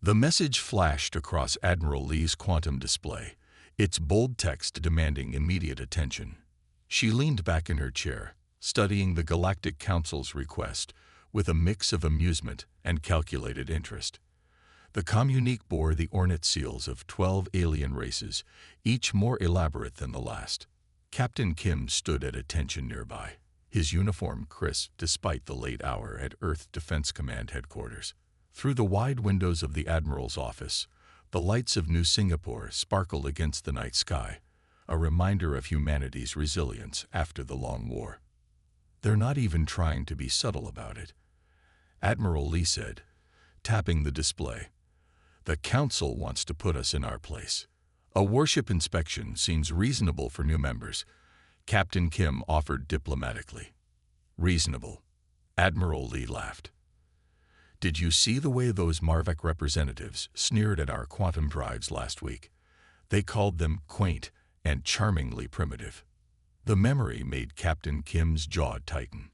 The message flashed across Admiral Lee's quantum display, its bold text demanding immediate attention. She leaned back in her chair, studying the Galactic Council's request with a mix of amusement and calculated interest. The communique bore the ornate seals of 12 alien races, each more elaborate than the last. Captain Kim stood at attention nearby, his uniform crisp despite the late hour at Earth Defense Command headquarters. Through the wide windows of the Admiral's office, the lights of New Singapore sparkled against the night sky, a reminder of humanity's resilience after the long war. "They're not even trying to be subtle about it," Admiral Lee said, tapping the display. "The Council wants to put us in our place. A warship inspection seems reasonable for new members," Captain Kim offered diplomatically. "Reasonable," Admiral Lee laughed. "Did you see the way those Marvac representatives sneered at our quantum drives last week? They called them quaint and charmingly primitive." The memory made Captain Kim's jaw tighten.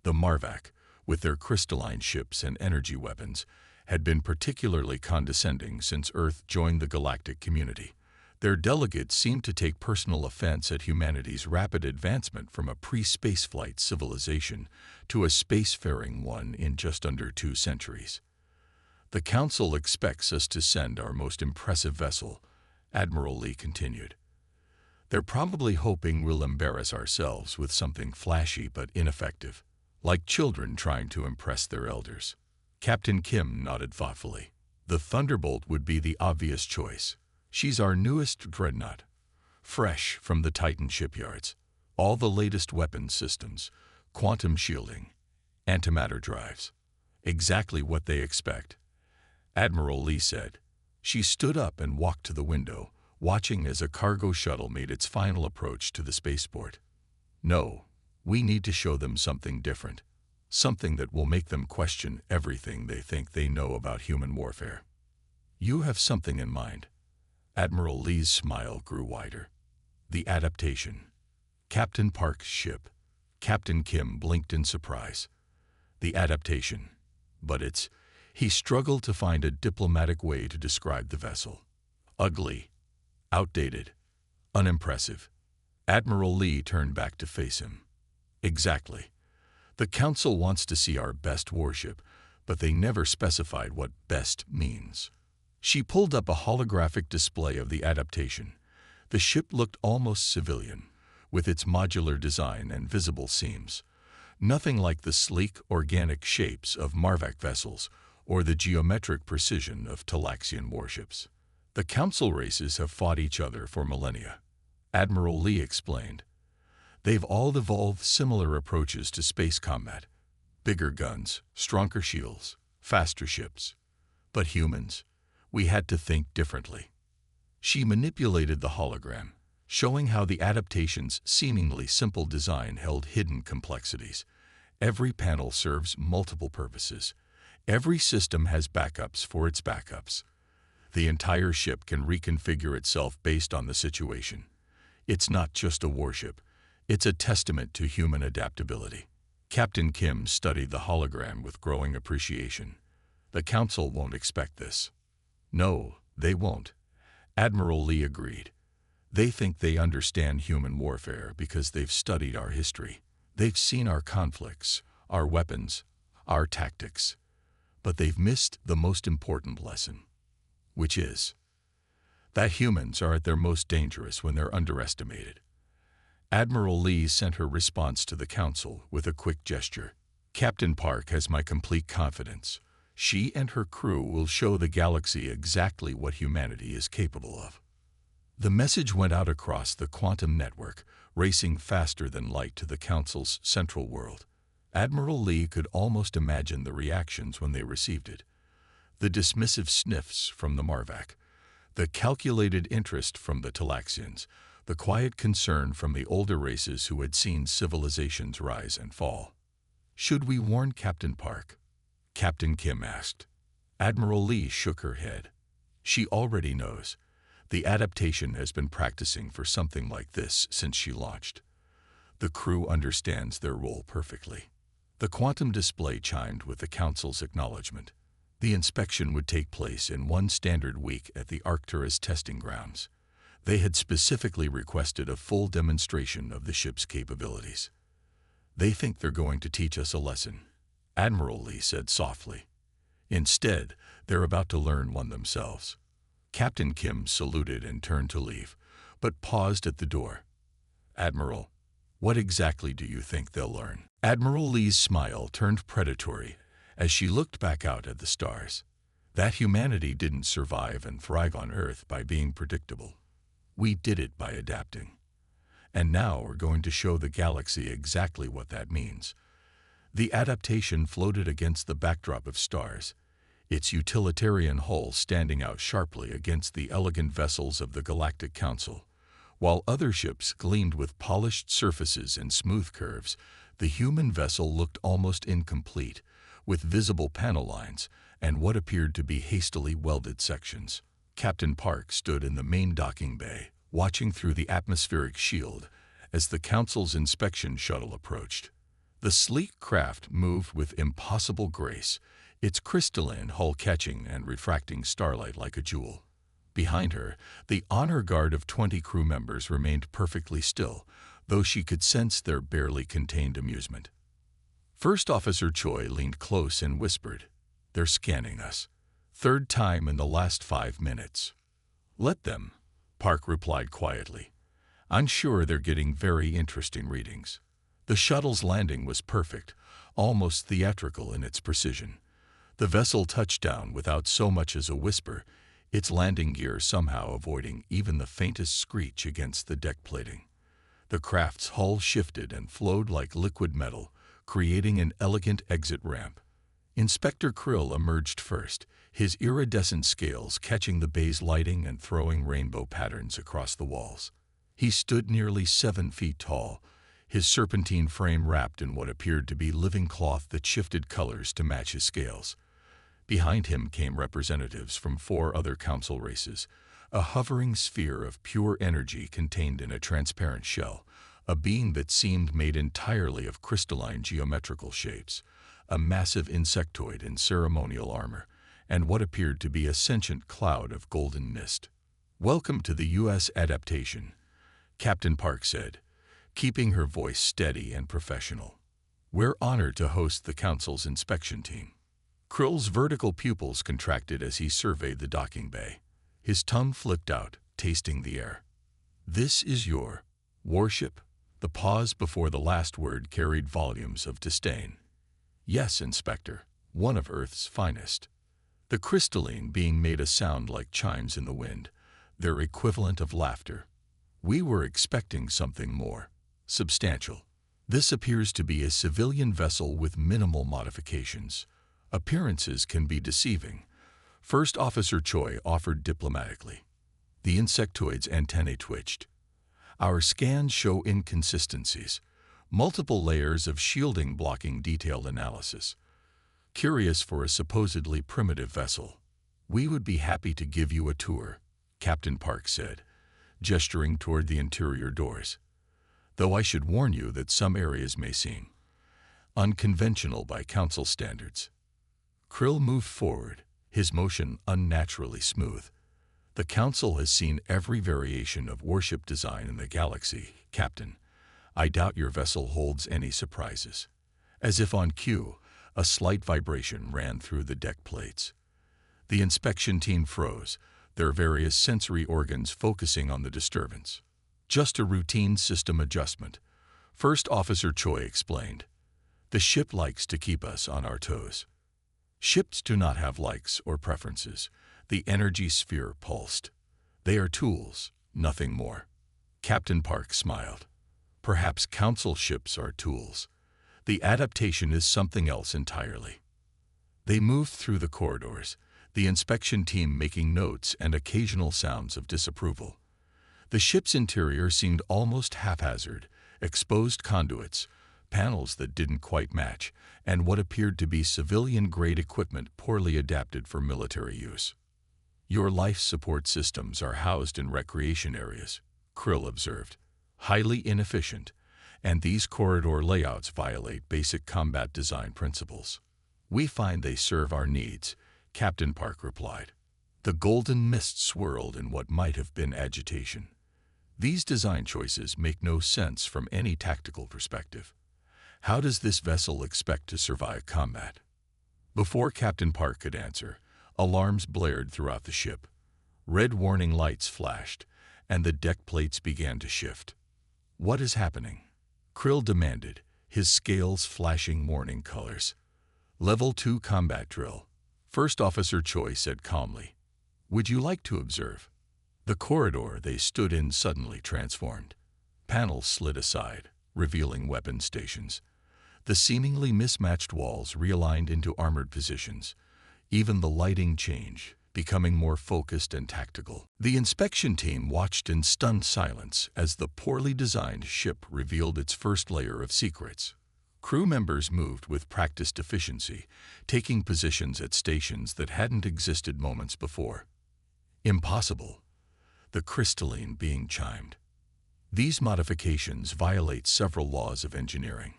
The Marvac, with their crystalline ships and energy weapons, had been particularly condescending since Earth joined the galactic community. Their delegates seemed to take personal offense at humanity's rapid advancement from a pre-spaceflight civilization to a spacefaring one in just under 2 centuries. "The Council expects us to send our most impressive vessel," Admiral Lee continued. "They're probably hoping we'll embarrass ourselves with something flashy but ineffective, like children trying to impress their elders." Captain Kim nodded thoughtfully. "The Thunderbolt would be the obvious choice. She's our newest dreadnought, fresh from the Titan shipyards. All the latest weapons systems, quantum shielding, antimatter drives. Exactly what they expect," Admiral Lee said. She stood up and walked to the window, watching as a cargo shuttle made its final approach to the spaceport. "No, we need to show them something different. Something that will make them question everything they think they know about human warfare." "You have something in mind." Admiral Lee's smile grew wider. "The adaptation. Captain Park's ship." Captain Kim blinked in surprise. "The adaptation. But it's..." He struggled to find a diplomatic way to describe the vessel. "Ugly. Outdated. Unimpressive." Admiral Lee turned back to face him. "Exactly. The Council wants to see our best warship, but they never specified what best means." She pulled up a holographic display of the adaptation. The ship looked almost civilian, with its modular design and visible seams. Nothing like the sleek, organic shapes of Marvac vessels or the geometric precision of Talaxian warships. "The Council races have fought each other for millennia," Admiral Lee explained. "They've all evolved similar approaches to space combat. Bigger guns, stronger shields, faster ships. But humans, we had to think differently." She manipulated the hologram, showing how the adaptation's seemingly simple design held hidden complexities. Every panel serves multiple purposes. Every system has backups for its backups. The entire ship can reconfigure itself based on the situation. It's not just a warship. It's a testament to human adaptability. Captain Kim studied the hologram with growing appreciation. "The Council won't expect this." "No, they won't," Admiral Lee agreed. "They think they understand human warfare because they've studied our history. They've seen our conflicts, our weapons, our tactics. But they've missed the most important lesson, which is that humans are at their most dangerous when they're underestimated." Admiral Lee sent her response to the Council with a quick gesture. "Captain Park has my complete confidence. She and her crew will show the galaxy exactly what humanity is capable of." The message went out across the quantum network, racing faster than light to the Council's central world. Admiral Lee could almost imagine the reactions when they received it. The dismissive sniffs from the Marvac, the calculated interest from the Talaxians, the quiet concern from the older races who had seen civilizations rise and fall. "Should we warn Captain Park?" Captain Kim asked. Admiral Lee shook her head. "She already knows. The adaptation has been practicing for something like this since she launched. The crew understands their role perfectly." The quantum display chimed with the Council's acknowledgement. The inspection would take place in one standard week at the Arcturus testing grounds. They had specifically requested a full demonstration of the ship's capabilities. "They think they're going to teach us a lesson," Admiral Lee said softly. "Instead, they're about to learn one themselves." Captain Kim saluted and turned to leave, but paused at the door. "Admiral, what exactly do you think they'll learn?" Admiral Lee's smile turned predatory as she looked back out at the stars. "That humanity didn't survive and thrive on Earth by being predictable. We did it by adapting. And now we're going to show the galaxy exactly what that means." The adaptation floated against the backdrop of stars, its utilitarian hull standing out sharply against the elegant vessels of the Galactic Council. While other ships gleamed with polished surfaces and smooth curves, the human vessel looked almost incomplete, with visible panel lines and what appeared to be hastily welded sections. Captain Park stood in the main docking bay, watching through the atmospheric shield as the Council's inspection shuttle approached. The sleek craft moved with impossible grace, its crystalline hull catching and refracting starlight like a jewel. Behind her, the honor guard of 20 crew members remained perfectly still, though she could sense their barely contained amusement. First Officer Choi leaned close and whispered, "They're scanning us. Third time in the last 5 minutes." "Let them," Park replied quietly. "I'm sure they're getting very interesting readings." The shuttle's landing was perfect, almost theatrical in its precision. The vessel touched down without so much as a whisper, its landing gear somehow avoiding even the faintest screech against the deck plating. The craft's hull shifted and flowed like liquid metal, creating an elegant exit ramp. Inspector Krill emerged first, his iridescent scales catching the bay's lighting and throwing rainbow patterns across the walls. He stood nearly 7 feet tall, his serpentine frame wrapped in what appeared to be living cloth that shifted colors to match his scales. Behind him came representatives from 4 other council races, a hovering sphere of pure energy contained in a transparent shell, a being that seemed made entirely of crystalline geometrical shapes, a massive insectoid in ceremonial armor, and what appeared to be a sentient cloud of golden mist. "Welcome to the U.S. adaptation," Captain Park said, keeping her voice steady and professional. "We're honored to host the Council's inspection team." Krill's vertical pupils contracted as he surveyed the docking bay. His tongue flicked out, tasting the air. "This is your warship?" The pause before the last word carried volumes of disdain. "Yes, Inspector, one of Earth's finest." The crystalline being made a sound like chimes in the wind, their equivalent of laughter. "We were expecting something more substantial. This appears to be a civilian vessel with minimal modifications. Appearances can be deceiving," First Officer Choi offered diplomatically. The insectoid's antennae twitched. "Our scans show inconsistencies, multiple layers of shielding blocking detailed analysis. Curious for a supposedly primitive vessel. We would be happy to give you a tour," Captain Park said, gesturing toward the interior doors. "Though I should warn you that some areas may seem unconventional by Council standards." Krill moved forward, his motion unnaturally smooth. "The Council has seen every variation of warship design in the galaxy, Captain. I doubt your vessel holds any surprises." As if on cue, a slight vibration ran through the deck plates. The inspection team froze, their various sensory organs focusing on the disturbance. "Just a routine system adjustment," First Officer Choi explained. "The ship likes to keep us on our toes." Ships do not have likes or preferences. The energy sphere pulsed. "They are tools, nothing more." Captain Park smiled. "Perhaps Council ships are tools. The adaptation is something else entirely." They moved through the corridors, the inspection team making notes and occasional sounds of disapproval. The ship's interior seemed almost haphazard, exposed conduits, panels that didn't quite match, and what appeared to be civilian-grade equipment poorly adapted for military use. "Your life support systems are housed in recreation areas," Krill observed. "Highly inefficient, and these corridor layouts violate basic combat design principles. We find they serve our needs, Captain Park replied. The golden mist swirled in what might have been agitation. These design choices make no sense from any tactical perspective. How does this vessel expect to survive combat? Before Captain Park could answer, alarms blared throughout the ship. Red warning lights flashed, and the deck plates began to shift. What is happening? Krill demanded, his scales flashing warning colors. Level 2 combat drill. First Officer Choi said calmly. Would you like to observe? The corridor they stood in suddenly transformed. Panels slid aside, revealing weapon stations. The seemingly mismatched walls realigned into armored positions. Even the lighting changed, becoming more focused and tactical. The inspection team watched in stunned silence as the poorly designed ship revealed its first layer of secrets. Crew members moved with practiced efficiency, taking positions at stations that hadn't existed moments before. Impossible. The crystalline being chimed. These modifications violate several laws of engineering.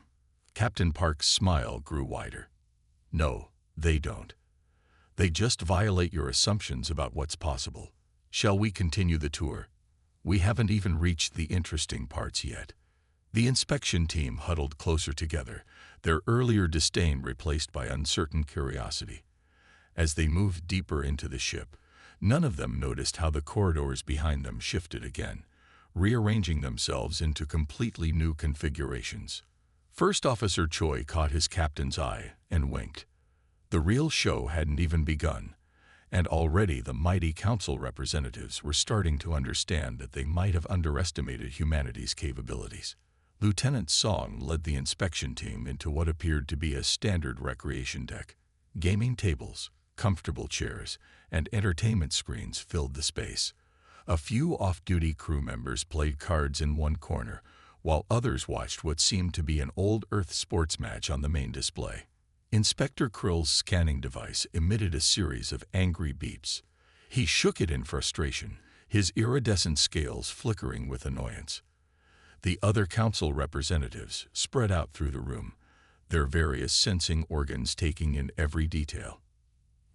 Captain Park's smile grew wider. No, they don't. They just violate your assumptions about what's possible. Shall we continue the tour? We haven't even reached the interesting parts yet. The inspection team huddled closer together, their earlier disdain replaced by uncertain curiosity. As they moved deeper into the ship, none of them noticed how the corridors behind them shifted again, rearranging themselves into completely new configurations. First Officer Choi caught his captain's eye and winked. The real show hadn't even begun, and already the mighty council representatives were starting to understand that they might have underestimated humanity's capabilities. Lieutenant Song led the inspection team into what appeared to be a standard recreation deck. Gaming tables, comfortable chairs, and entertainment screens filled the space. A few off-duty crew members played cards in one corner, while others watched what seemed to be an old Earth sports match on the main display. Inspector Krill's scanning device emitted a series of angry beeps. He shook it in frustration, his iridescent scales flickering with annoyance. The other council representatives spread out through the room, their various sensing organs taking in every detail.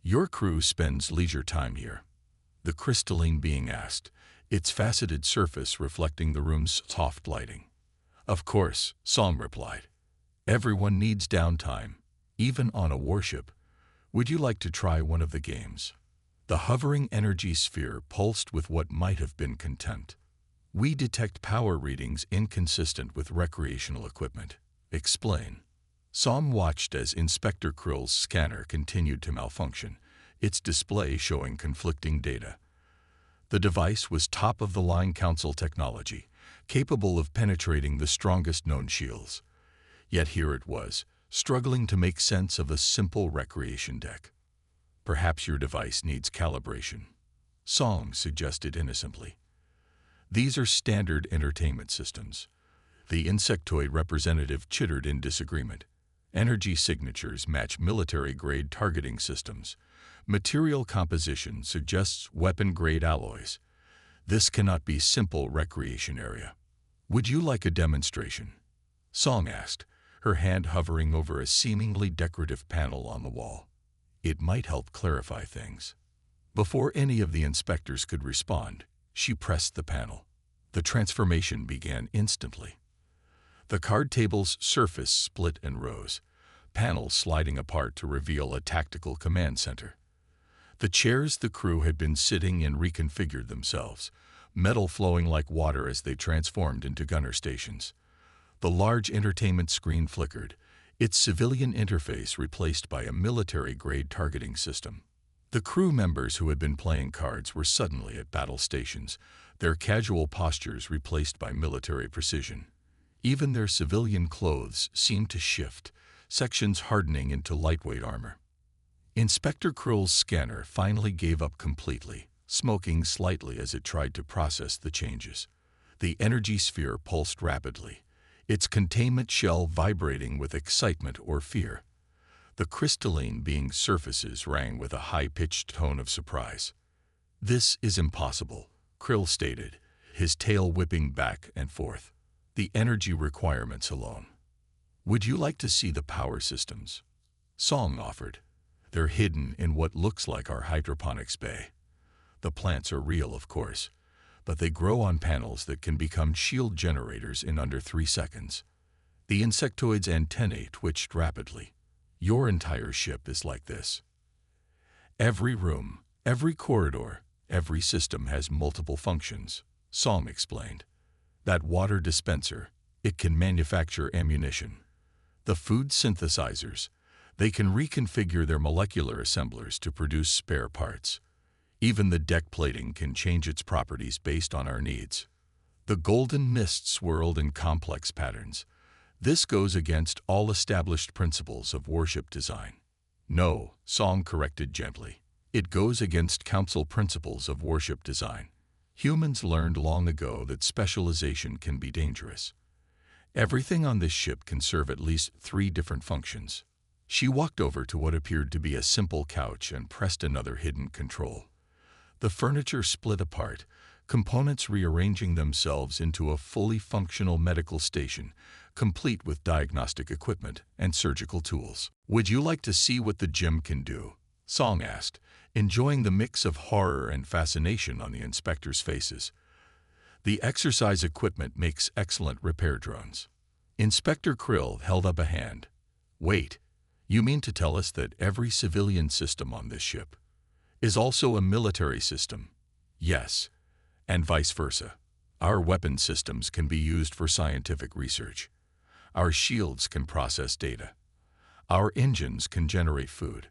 Your crew spends leisure time here, the crystalline being asked, its faceted surface reflecting the room's soft lighting. Of course, Song replied. Everyone needs downtime, even on a warship. Would you like to try one of the games? The hovering energy sphere pulsed with what might have been contempt. We detect power readings inconsistent with recreational equipment. Explain. Song watched as Inspector Krill's scanner continued to malfunction, its display showing conflicting data. The device was top-of-the-line council technology, capable of penetrating the strongest known shields. Yet here it was, struggling to make sense of a simple recreation deck. Perhaps your device needs calibration, Song suggested innocently. These are standard entertainment systems. The insectoid representative chittered in disagreement. Energy signatures match military-grade targeting systems. Material composition suggests weapon-grade alloys. This cannot be simple recreation area. Would you like a demonstration? Song asked, her hand hovering over a seemingly decorative panel on the wall. It might help clarify things. Before any of the inspectors could respond, she pressed the panel. The transformation began instantly. The card table's surface split and rose, panels sliding apart to reveal a tactical command center. The chairs the crew had been sitting in reconfigured themselves, metal flowing like water as they transformed into gunner stations. The large entertainment screen flickered, its civilian interface replaced by a military-grade targeting system. The crew members who had been playing cards were suddenly at battle stations, their casual postures replaced by military precision. Even their civilian clothes seemed to shift, sections hardening into lightweight armor. Inspector Krill's scanner finally gave up completely, smoking slightly as it tried to process the changes. The energy sphere pulsed rapidly, its containment shell vibrating with excitement or fear. The crystalline being's surfaces rang with a high-pitched tone of surprise. This is impossible, Krill stated, his tail whipping back and forth. The energy requirements alone. Would you like to see the power systems? Song offered. They're hidden in what looks like our hydroponics bay. The plants are real, of course, but they grow on panels that can become shield generators in under 3 seconds. The insectoid's antennae twitched rapidly. Your entire ship is like this. Every room, every corridor, every system has multiple functions, Song explained. That water dispenser, it can manufacture ammunition. The food synthesizers, they can reconfigure their molecular assemblers to produce spare parts. Even the deck plating can change its properties based on our needs. The golden mist swirled in complex patterns. This goes against all established principles of warship design. No, Song corrected gently. It goes against council principles of warship design. Humans learned long ago that specialization can be dangerous. Everything on this ship can serve at least 3 different functions. She walked over to what appeared to be a simple couch and pressed another hidden control. The furniture split apart, components rearranging themselves into a fully functional medical station, complete with diagnostic equipment and surgical tools. "Would you like to see what the gym can do?" Song asked, enjoying the mix of horror and fascination on the inspectors' faces. The exercise equipment makes excellent repair drones. Inspector Krill held up a hand. "Wait, you mean to tell us that every civilian system on this ship is also a military system?" "Yes, and vice versa. Our weapon systems can be used for scientific research. Our shields can process data. Our engines can generate food.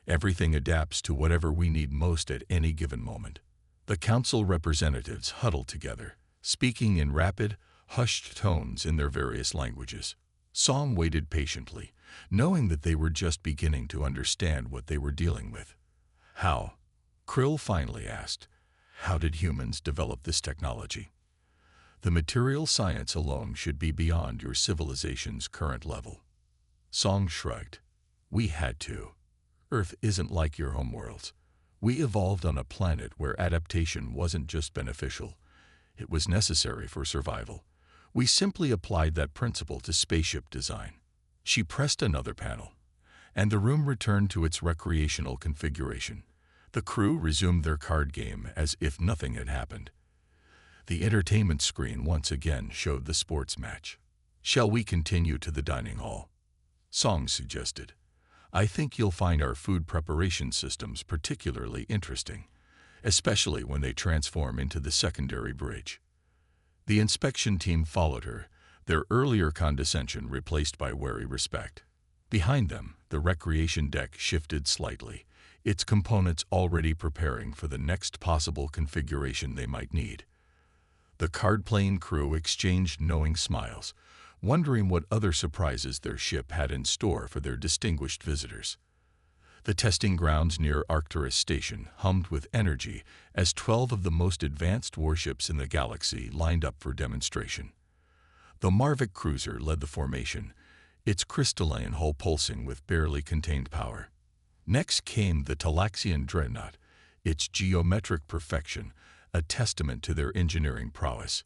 Everything adapts to whatever we need most at any given moment." The council representatives huddled together, speaking in rapid, hushed tones in their various languages. Song waited patiently, knowing that they were just beginning to understand what they were dealing with. "How?" Krill finally asked. "How did humans develop this technology? The material science alone should be beyond your civilization's current level." Song shrugged. "We had to. Earth isn't like your homeworlds. We evolved on a planet where adaptation wasn't just beneficial, it was necessary for survival. We simply applied that principle to spaceship design." She pressed another panel, and the room returned to its recreational configuration. The crew resumed their card game as if nothing had happened. The entertainment screen once again showed the sports match. "Shall we continue to the dining hall?" Song suggested. "I think you'll find our food preparation systems particularly interesting, especially when they transform into the secondary bridge." The inspection team followed her, their earlier condescension replaced by wary respect. Behind them, the recreation deck shifted slightly, its components already preparing for the next possible configuration they might need. The card-playing crew exchanged knowing smiles, wondering what other surprises their ship had in store for their distinguished visitors. The testing grounds near Arcturus Station hummed with energy as 12 of the most advanced warships in the galaxy lined up for demonstration. The Marvick cruiser led the formation, its crystalline hull pulsing with barely contained power. Next came the Talaxian dreadnought, its geometric perfection, a testament to their engineering prowess.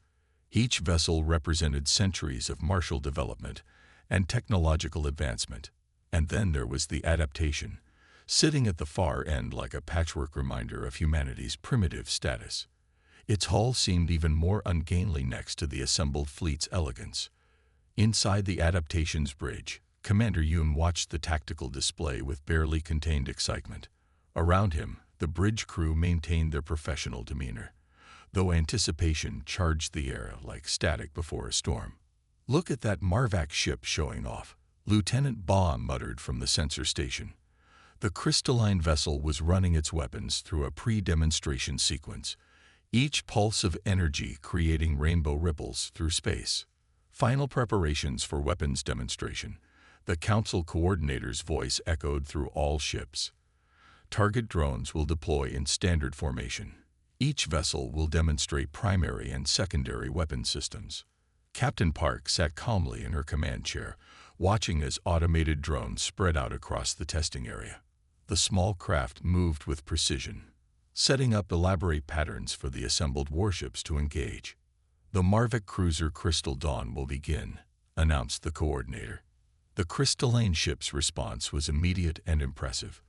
Each vessel represented centuries of martial development and technological advancement. And then there was the adaptation, sitting at the far end like a patchwork reminder of humanity's primitive status. Its hull seemed even more ungainly next to the assembled fleet's elegance. Inside the adaptation's bridge, Commander Yoon watched the tactical display with barely contained excitement. Around him, the bridge crew maintained their professional demeanor, though anticipation charged the air like static before a storm. "Look at that Marvac ship showing off," Lieutenant Baum muttered from the sensor station. The crystalline vessel was running its weapons through a pre-demonstration sequence, each pulse of energy creating rainbow ripples through space. Final preparations for weapons demonstration. The council coordinator's voice echoed through all ships. Target drones will deploy in standard formation. Each vessel will demonstrate primary and secondary weapon systems. Captain Park sat calmly in her command chair, watching as automated drones spread out across the testing area. The small craft moved with precision, setting up elaborate patterns for the assembled warships to engage. "The Marvick cruiser Crystal Dawn will begin," announced the coordinator. The crystalline ship's response was immediate and impressive.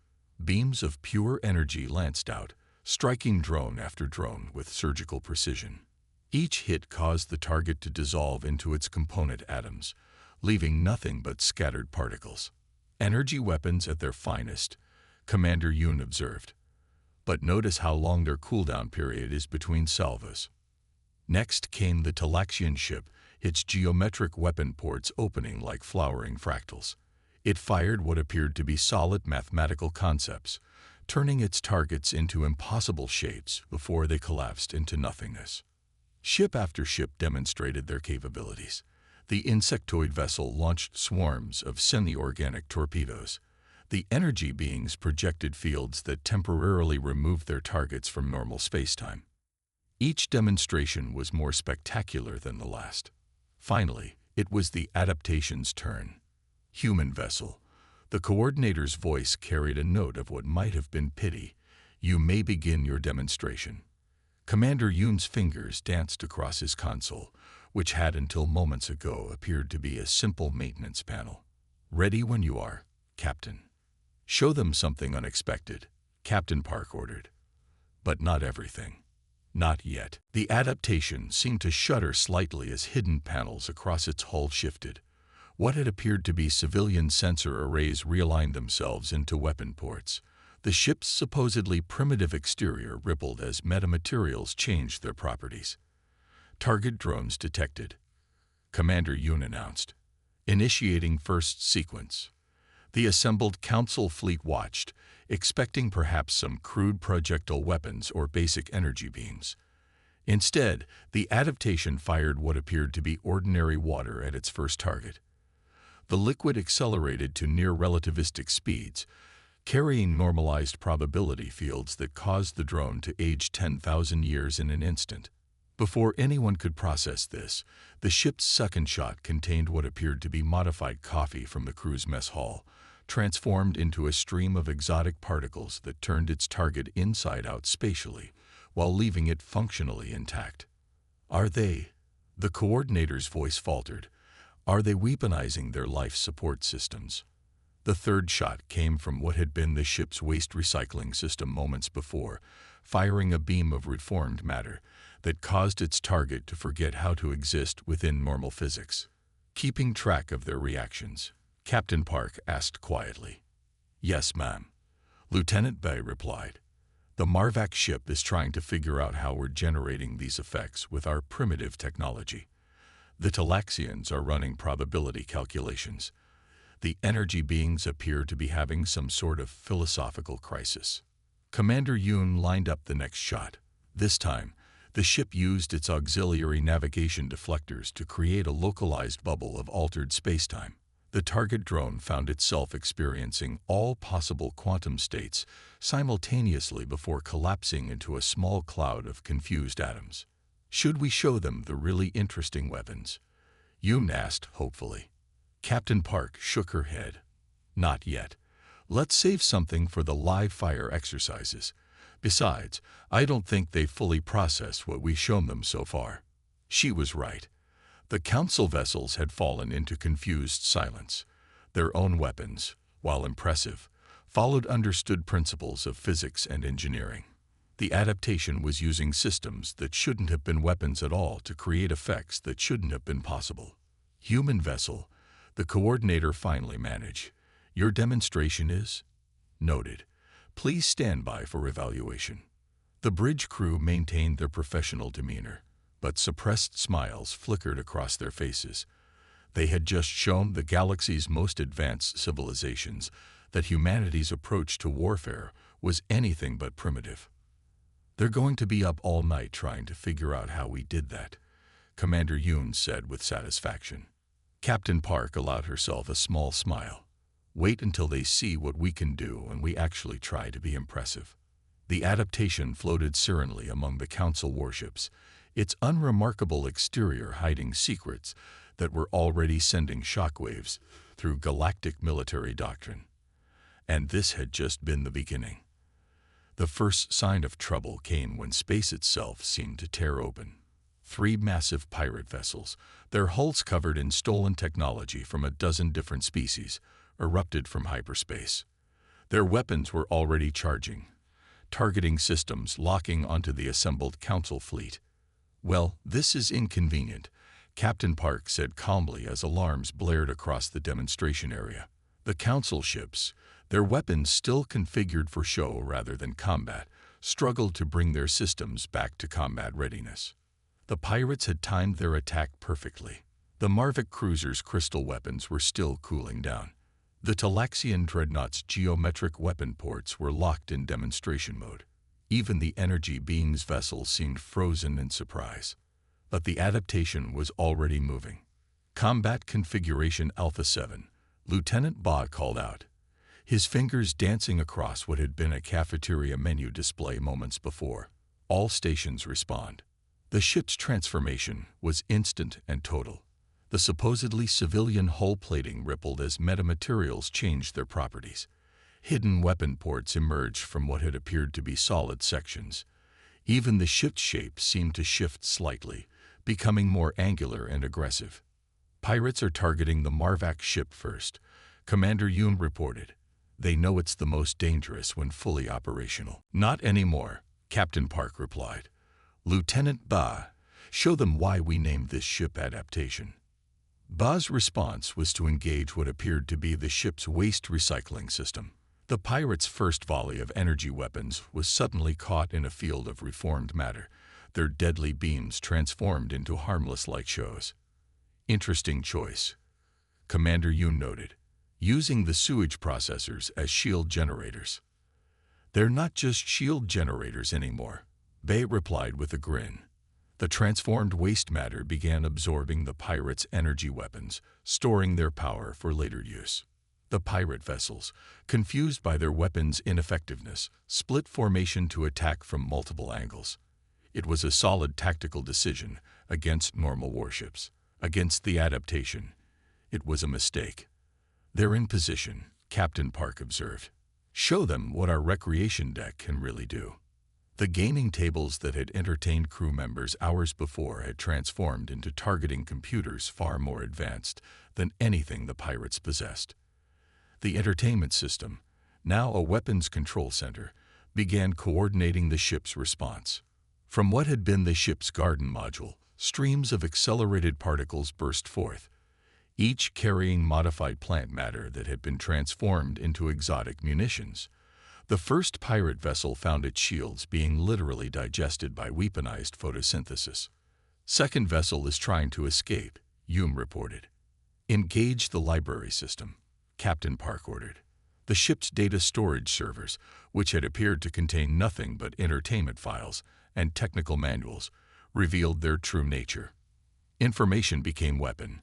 Beams of pure energy lanced out, striking drone after drone with surgical precision. Each hit caused the target to dissolve into its component atoms, leaving nothing but scattered particles. Energy weapons at their finest, Commander Yoon observed. But notice how long their cooldown period is between salvos. Next came the Talaxian ship, its geometric weapon ports opening like flowering fractals. It fired what appeared to be solid mathematical concepts, turning its targets into impossible shapes before they collapsed into nothingness. Ship after ship demonstrated their capabilities. The insectoid vessel launched swarms of semi-organic torpedoes. The energy beings projected fields that temporarily removed their targets from normal spacetime. Each demonstration was more spectacular than the last. Finally, it was the adaptation's turn. Human vessel. The coordinator's voice carried a note of what might have been pity. You may begin your demonstration. Commander Yoon's fingers danced across his console, which had until moments ago appeared to be a simple maintenance panel. Ready when you are, Captain. Show them something unexpected, Captain Park ordered. But not everything. Not yet. The adaptation seemed to shudder slightly as hidden panels across its hull shifted. What had appeared to be civilian sensor arrays realigned themselves into weapon ports. The ship's supposedly primitive exterior rippled as metamaterials changed their properties. Target drones detected, Commander Yoon announced. Initiating first sequence. The assembled council fleet watched, expecting perhaps some crude projectile weapons or basic energy beams. Instead, the adaptation fired what appeared to be ordinary water at its first target. The liquid accelerated to near relativistic speeds, carrying normalized probability fields that caused the drone to age 10,000 years in an instant. Before anyone could process this, the ship's second shot contained what appeared to be modified coffee from the crew's mess hall, transformed into a stream of exotic particles that turned its target inside out spatially, while leaving it functionally intact. Are they? The coordinator's voice faltered. Are they weaponizing their life support systems? The third shot came from what had been the ship's waste recycling system moments before, firing a beam of reformed matter that caused its target to forget how to exist within normal physics. Keeping track of their reactions, Captain Park asked quietly. Yes, ma'am. Lieutenant Bay replied. The Marvac ship is trying to figure out how we're generating these effects with our primitive technology. The Talaxians are running probability calculations. The energy beings appear to be having some sort of philosophical crisis. Commander Yoon lined up the next shot. This time, the ship used its auxiliary navigation deflectors to create a localized bubble of altered spacetime. The target drone found itself experiencing all possible quantum states simultaneously before collapsing into a small cloud of confused atoms. Should we show them the really interesting weapons? Yoon asked hopefully. Captain Park shook her head. Not yet. Let's save something for the live fire exercises. Besides, I don't think they've fully processed what we've shown them so far. She was right. The council vessels had fallen into confused silence. Their own weapons, while impressive, followed understood principles of physics and engineering. The adaptation was using systems that shouldn't have been weapons at all to create effects that shouldn't have been possible. Human vessel, the coordinator finally managed. Your demonstration is? Noted. Please stand by for evaluation. The bridge crew maintained their professional demeanor, but suppressed smiles flickered across their faces. They had just shown the galaxy's most advanced civilizations that humanity's approach to warfare was anything but primitive. They're going to be up all night trying to figure out how we did that, Commander Yoon said with satisfaction. Captain Park allowed herself a small smile. Wait until they see what we can do when we actually try to be impressive. The adaptation floated serenely among the Council warships, its unremarkable exterior hiding secrets that were already sending shockwaves through galactic military doctrine. And this had just been the beginning. The first sign of trouble came when space itself seemed to tear open. 3 massive pirate vessels, their hulls covered in stolen technology from a dozen different species, erupted from hyperspace. Their weapons were already charging, targeting systems locking onto the assembled Council fleet. "Well, this is inconvenient," Captain Park said calmly as alarms blared across the demonstration area. The Council ships, their weapons still configured for show rather than combat, struggled to bring their systems back to combat readiness. The pirates had timed their attack perfectly. The Marvik cruiser's crystal weapons were still cooling down. The Talaxian dreadnought's geometric weapon ports were locked in demonstration mode. Even the energy being's vessel seemed frozen in surprise. But the adaptation was already moving. "Combat Configuration Alpha 7, Lieutenant Ba called out, his fingers dancing across what had been a cafeteria menu display moments before. "All stations respond." The ship's transformation was instant and total. The supposedly civilian hull plating rippled as metamaterials changed their properties. Hidden weapon ports emerged from what had appeared to be solid sections. Even the ship's shape seemed to shift slightly, becoming more angular and aggressive. "Pirates are targeting the Marvak ship first," Commander Yoon reported. "They know it's the most dangerous when fully operational." "Not anymore," Captain Park replied. "Lieutenant Ba, show them why we named this ship Adaptation." Ba's response was to engage what appeared to be the ship's waste recycling system. The pirates' first volley of energy weapons was suddenly caught in a field of reformed matter, their deadly beams transformed into harmless light shows. "Interesting choice," Commander Yoon noted, using the sewage processors as shield generators. "They're not just shield generators anymore," Bay replied with a grin. The transformed waste matter began absorbing the pirates' energy weapons, storing their power for later use. The pirate vessels, confused by their weapons' ineffectiveness, split formation to attack from multiple angles. It was a solid tactical decision against normal warships. Against the adaptation, it was a mistake. "They're in position," Captain Park observed. "Show them what our recreation deck can really do." The gaming tables that had entertained crew members hours before had transformed into targeting computers far more advanced than anything the pirates possessed. The entertainment system, now a weapons control center, began coordinating the ship's response. From what had been the ship's garden module, streams of accelerated particles burst forth, each carrying modified plant matter that had been transformed into exotic munitions. The first pirate vessel found its shields being literally digested by weaponized photosynthesis. "Second vessel is trying to escape," Yoon reported. "Engage the library system," Captain Park ordered. The ship's data storage servers, which had appeared to contain nothing but entertainment files and technical manuals, revealed their true nature. Information became weapon,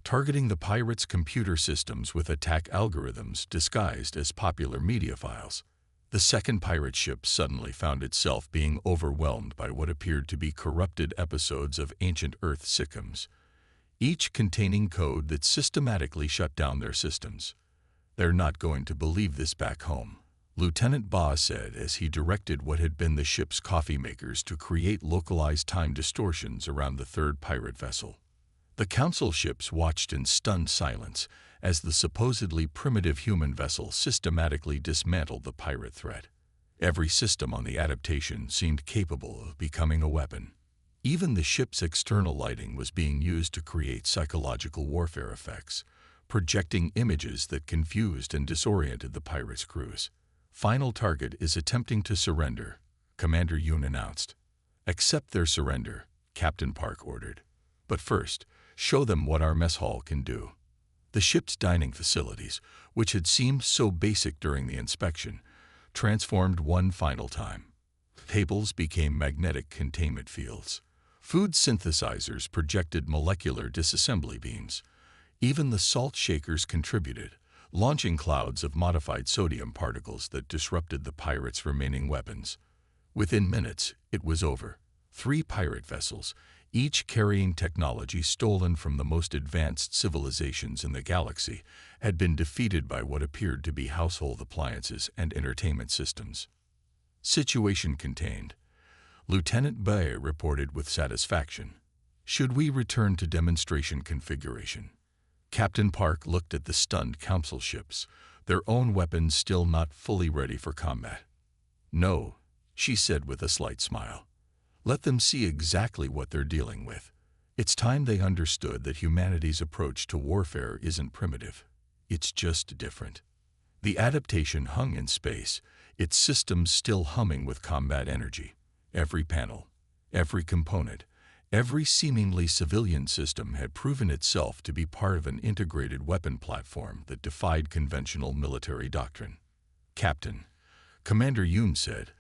targeting the pirates' computer systems with attack algorithms disguised as popular media files. The second pirate ship suddenly found itself being overwhelmed by what appeared to be corrupted episodes of ancient Earth sitcoms, each containing code that systematically shut down their systems. "They're not going to believe this back home," Lieutenant Ba said as he directed what had been the ship's coffee makers to create localized time distortions around the third pirate vessel. The Council ships watched in stunned silence as the supposedly primitive human vessel systematically dismantled the pirate threat. Every system on the adaptation seemed capable of becoming a weapon. Even the ship's external lighting was being used to create psychological warfare effects, projecting images that confused and disoriented the pirates' crews. "Final target is attempting to surrender," Commander Yoon announced. "Accept their surrender," Captain Park ordered. "But first, show them what our mess hall can do." The ship's dining facilities, which had seemed so basic during the inspection, transformed one final time. Tables became magnetic containment fields. Food synthesizers projected molecular disassembly beams. Even the salt shakers contributed, launching clouds of modified sodium particles that disrupted the pirates' remaining weapons. Within minutes, it was over. 3 pirate vessels, each carrying technology stolen from the most advanced civilizations in the galaxy, had been defeated by what appeared to be household appliances and entertainment systems. "Situation contained," Lieutenant Bay reported with satisfaction. "Should we return to demonstration configuration?" Captain Park looked at the stunned Council ships, their own weapons still not fully ready for combat. "No," she said with a slight smile. "Let them see exactly what they're dealing with. It's time they understood that humanity's approach to warfare isn't primitive. It's just different." The adaptation hung in space, its systems still humming with combat energy. Every panel, every component, every seemingly civilian system had proven itself to be part of an integrated weapon platform that defied conventional military doctrine. "Captain," Commander Yoon said,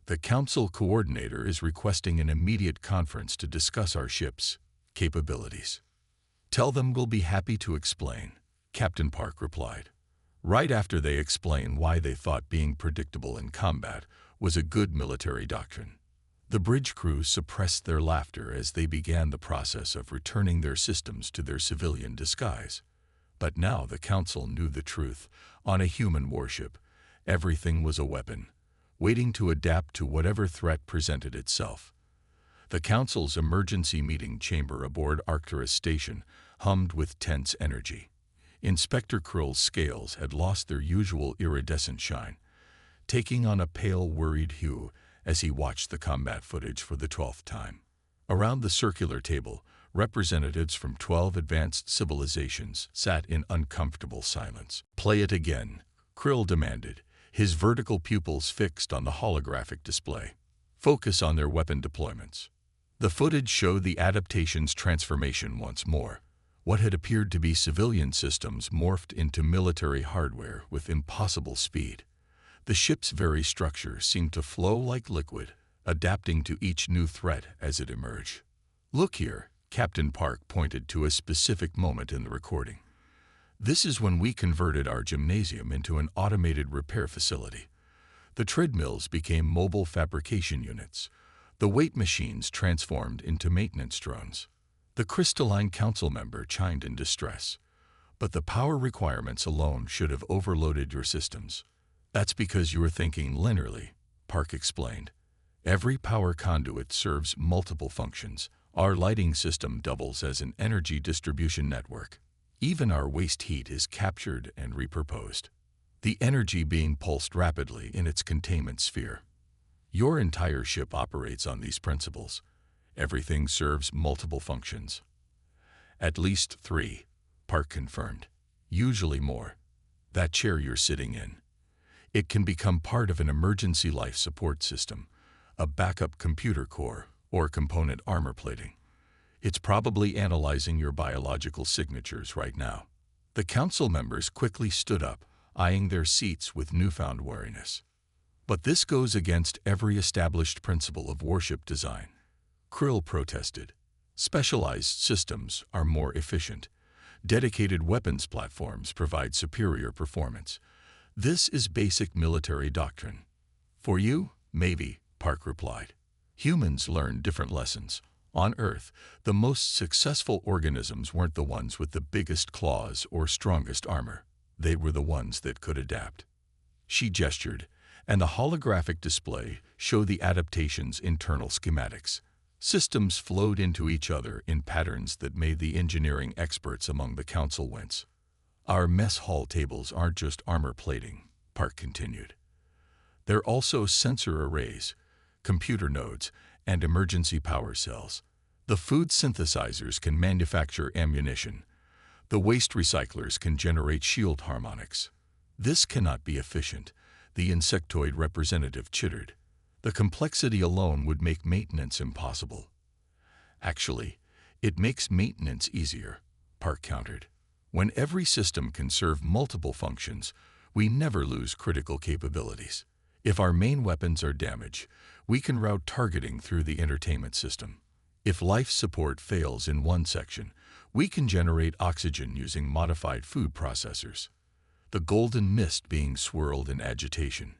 "the Council Coordinator is requesting an immediate conference to discuss our ship's capabilities." "Tell them we'll be happy to explain," Captain Park replied. Right after they explained why they thought being predictable in combat was a good military doctrine. The bridge crew suppressed their laughter as they began the process of returning their systems to their civilian disguise. But now the Council knew the truth. On a human warship, everything was a weapon, waiting to adapt to whatever threat presented itself. The Council's emergency meeting chamber aboard Arcturus Station hummed with tense energy. Inspector Krill's scales had lost their usual iridescent shine, taking on a pale, worried hue as he watched the combat footage for the 12th time. Around the circular table, representatives from 12 advanced civilizations sat in uncomfortable silence. "Play it again," Krill demanded, his vertical pupils fixed on the holographic display. "Focus on their weapon deployments." The footage showed the adaptation's transformation once more. What had appeared to be civilian systems morphed into military hardware with impossible speed. The ship's very structure seemed to flow like liquid, adapting to each new threat as it emerged. "Look here," Captain Park pointed to a specific moment in the recording. "This is when we converted our gymnasium into an automated repair facility. The treadmills became mobile fabrication units. The weight machines transformed into maintenance drones." The crystalline council member chimed in distress. "But the power requirements alone should have overloaded your systems." "That's because you were thinking linearly," Park explained. "Every power conduit serves multiple functions. Our lighting system doubles as an energy distribution network. Even our waste heat is captured and repurposed, the energy being pulsed rapidly in its containment sphere. Your entire ship operates on these principles. Everything serves multiple functions." "At least 3, Park confirmed. "Usually more. That chair you're sitting in. It can become part of an emergency life support system, a backup computer core, or component armor plating. It's probably analyzing your biological signatures right now." The council members quickly stood up, eyeing their seats with newfound wariness. "But this goes against every established principle of warship design," Krill protested. "Specialized systems are more efficient. Dedicated weapons platforms provide superior performance. This is basic military doctrine." "For you, maybe," Park replied. "Humans learn different lessons. On Earth, the most successful organisms weren't the ones with the biggest claws or strongest armor. They were the ones that could adapt." She gestured, and the holographic display showed the adaptation's internal schematics. Systems flowed into each other in patterns that made the engineering experts among the council wince. "Our mess hall tables aren't just armor plating," Park continued. "They're also sensor arrays, computer nodes, and emergency power cells. The food synthesizers can manufacture ammunition. The waste recyclers can generate shield harmonics. This cannot be efficient," the insectoid representative chittered. "The complexity alone would make maintenance impossible." "Actually, it makes maintenance easier," Park countered. "When every system can serve multiple functions, we never lose critical capabilities. If our main weapons are damaged, we can route targeting through the entertainment system. If life support fails in one section, we can generate oxygen using modified food processors. The golden mist being swirled in agitation.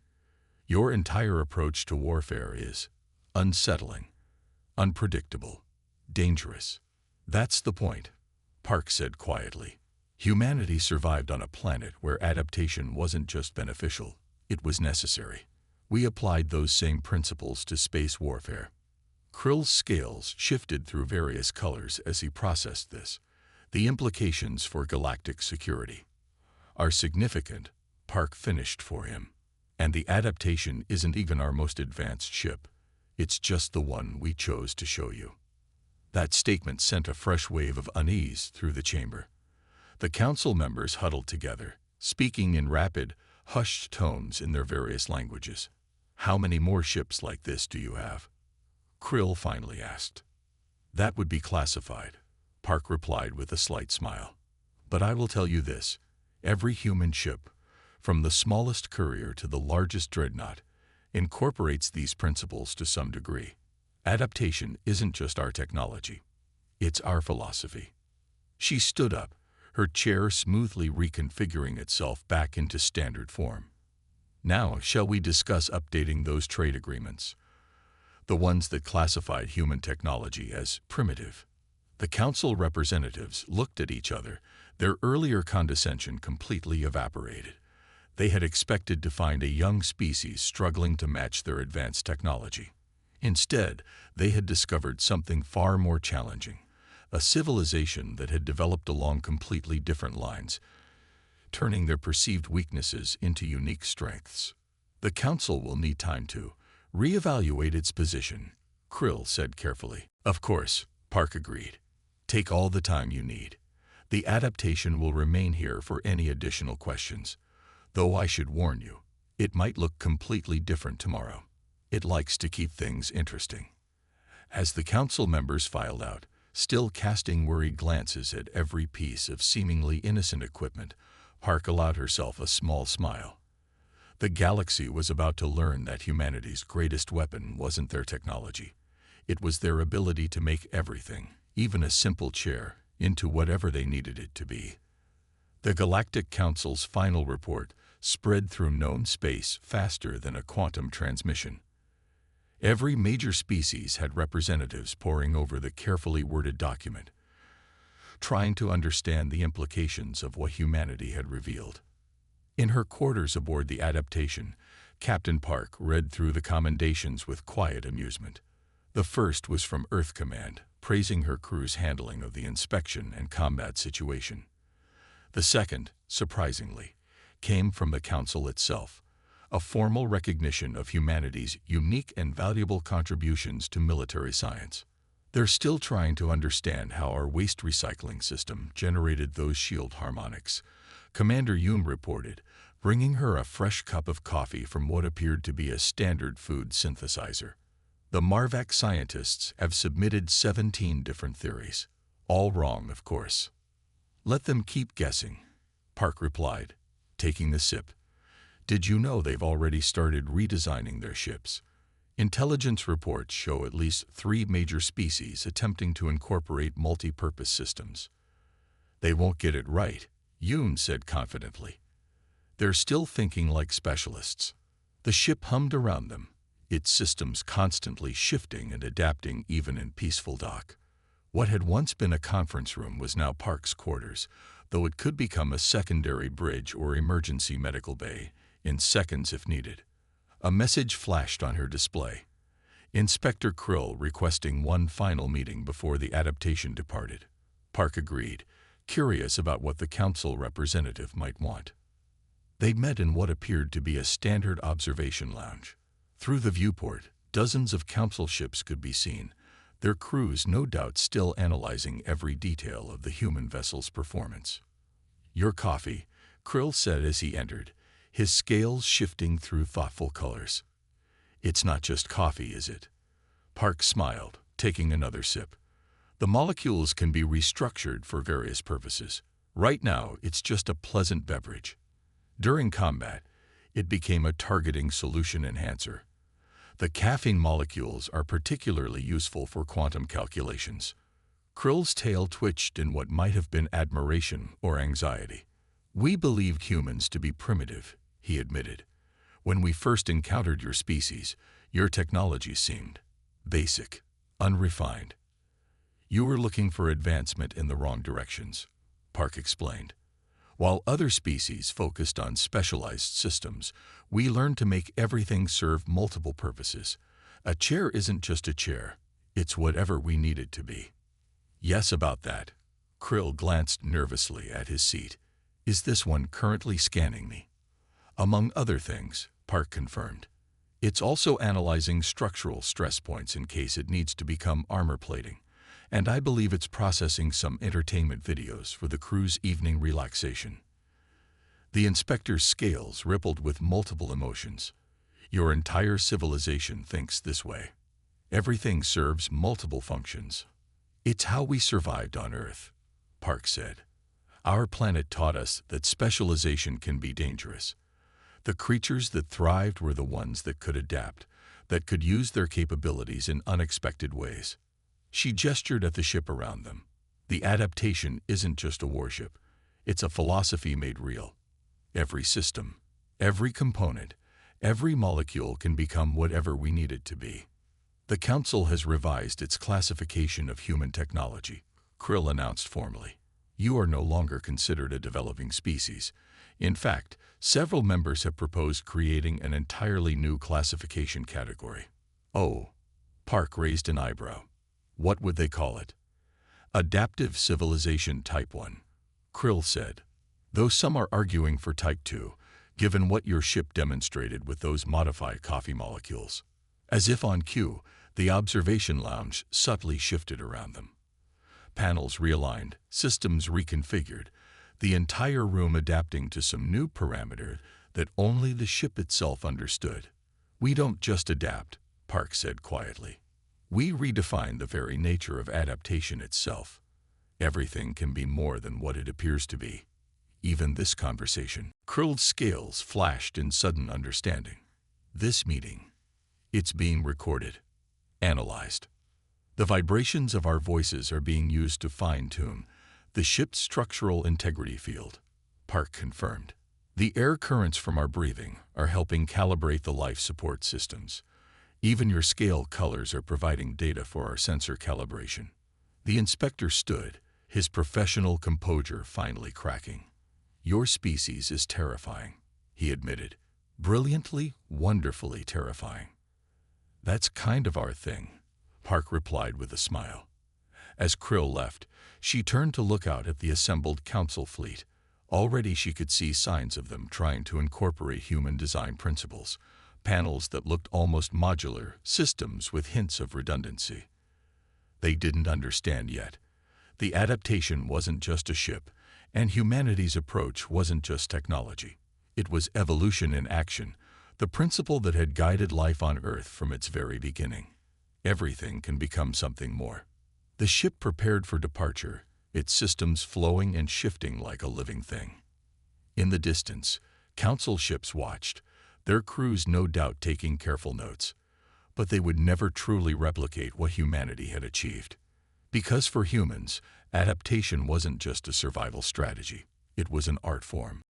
Your entire approach to warfare is unsettling, unpredictable, dangerous." "That's the point," Park said quietly. "Humanity survived on a planet where adaptation wasn't just beneficial, it was necessary. We applied those same principles to space warfare." Krill's scales shifted through various colors as he processed this. "The implications for galactic security are significant," Park finished for him. And the adaptation isn't even our most advanced ship. It's just the one we chose to show you. That statement sent a fresh wave of unease through the chamber. The council members huddled together, speaking in rapid, hushed tones in their various languages. How many more ships like this do you have? Krill finally asked. That would be classified, Park replied with a slight smile. But I will tell you this, every human ship, from the smallest courier to the largest dreadnought, incorporates these principles to some degree. Adaptation isn't just our technology, it's our philosophy. She stood up, her chair smoothly reconfiguring itself back into standard form. Now, shall we discuss updating those trade agreements? The ones that classified human technology as primitive. The council representatives looked at each other, their earlier condescension completely evaporated. They had expected to find a young species struggling to match their advanced technology. Instead, they had discovered something far more challenging, a civilization that had developed along completely different lines, turning their perceived weaknesses into unique strengths. The council will need time to reevaluate its position, Krill said carefully. Of course, Park agreed. Take all the time you need. The adaptation will remain here for any additional questions. Though I should warn you, it might look completely different tomorrow. It likes to keep things interesting. As the council members filed out, still casting worried glances at every piece of seemingly innocent equipment, Park allowed herself a small smile. The galaxy was about to learn that humanity's greatest weapon wasn't their technology. It was their ability to make everything, even a simple chair, into whatever they needed it to be. The Galactic Council's final report spread through known space faster than a quantum transmission. Every major species had representatives poring over the carefully worded document, trying to understand the implications of what humanity had revealed. In her quarters aboard the adaptation, Captain Park read through the commendations with quiet amusement. The first was from Earth Command, praising her crew's handling of the inspection and combat situation. The second, surprisingly, came from the Council itself, a formal recognition of humanity's unique and valuable contributions to military science. They're still trying to understand how our waste recycling system generated those shield harmonics, Commander Yoon reported, bringing her a fresh cup of coffee from what appeared to be a standard food synthesizer. The Marvac scientists have submitted 17 different theories. All wrong, of course. Let them keep guessing, Park replied, taking the sip. Did you know they've already started redesigning their ships? Intelligence reports show at least 3 major species attempting to incorporate multi-purpose systems. They won't get it right, Yoon said confidently. They're still thinking like specialists. The ship hummed around them, its systems constantly shifting and adapting even in peaceful dock. What had once been a conference room was now Park's quarters, though it could become a secondary bridge or emergency medical bay, in seconds if needed. A message flashed on her display. Inspector Krill requesting one final meeting before the adaptation departed. Park agreed, curious about what the council representative might want. They met in what appeared to be a standard observation lounge. Through the viewport, dozens of council ships could be seen, their crews no doubt still analyzing every detail of the human vessel's performance. Your coffee, Krill said as he entered, his scales shifting through thoughtful colors. It's not just coffee, is it? Park smiled, taking another sip. The molecules can be restructured for various purposes. Right now, it's just a pleasant beverage. During combat, it became a targeting solution enhancer. The caffeine molecules are particularly useful for quantum calculations. Krill's tail twitched in what might have been admiration or anxiety. We believed humans to be primitive, he admitted. When we first encountered your species, your technology seemed basic, unrefined. You were looking for advancement in the wrong directions, Park explained. While other species focused on specialized systems, we learned to make everything serve multiple purposes. A chair isn't just a chair, it's whatever we need it to be. Yes, about that. Krill glanced nervously at his seat. Is this one currently scanning me? Among other things, Park confirmed. It's also analyzing structural stress points in case it needs to become armor plating, and I believe it's processing some entertainment videos for the crew's evening relaxation. The inspector's scales rippled with multiple emotions. Your entire civilization thinks this way. Everything serves multiple functions. It's how we survived on Earth, Park said. Our planet taught us that specialization can be dangerous. The creatures that thrived were the ones that could adapt, that could use their capabilities in unexpected ways. She gestured at the ship around them. The adaptation isn't just a warship. It's a philosophy made real. Every system, every component, every molecule can become whatever we need it to be. The Council has revised its classification of human technology, Krill announced formally. You are no longer considered a developing species. In fact, several members have proposed creating an entirely new classification category. Oh, Park raised an eyebrow. What would they call it? Adaptive Civilization Type 1, Krill said. Though some are arguing for Type 2, given what your ship demonstrated with those modified coffee molecules. As if on cue, the observation lounge subtly shifted around them. Panels realigned, systems reconfigured, the entire room adapting to some new parameter that only the ship itself understood. We don't just adapt, Park said quietly. We redefine the very nature of adaptation itself. Everything can be more than what it appears to be. Even this conversation. Krill's scales flashed in sudden understanding. This meeting. It's being recorded, analyzed. The vibrations of our voices are being used to fine-tune the ship's structural integrity field, Park confirmed. The air currents from our breathing are helping calibrate the life support systems. Even your scale colors are providing data for our sensor calibration. The inspector stood, his professional composure finally cracking. Your species is terrifying, he admitted. Brilliantly, wonderfully terrifying. That's kind of our thing, Park replied with a smile. As Krill left, she turned to look out at the assembled council fleet. Already she could see signs of them trying to incorporate human design principles, panels that looked almost modular, systems with hints of redundancy. They didn't understand yet. The adaptation wasn't just a ship, and humanity's approach wasn't just technology. It was evolution in action, the principle that had guided life on Earth from its very beginning. Everything can become something more. The ship prepared for departure, its systems flowing and shifting like a living thing. In the distance, council ships watched, their crews no doubt taking careful notes. But they would never truly replicate what humanity had achieved. Because for humans, adaptation wasn't just a survival strategy, it was an art form.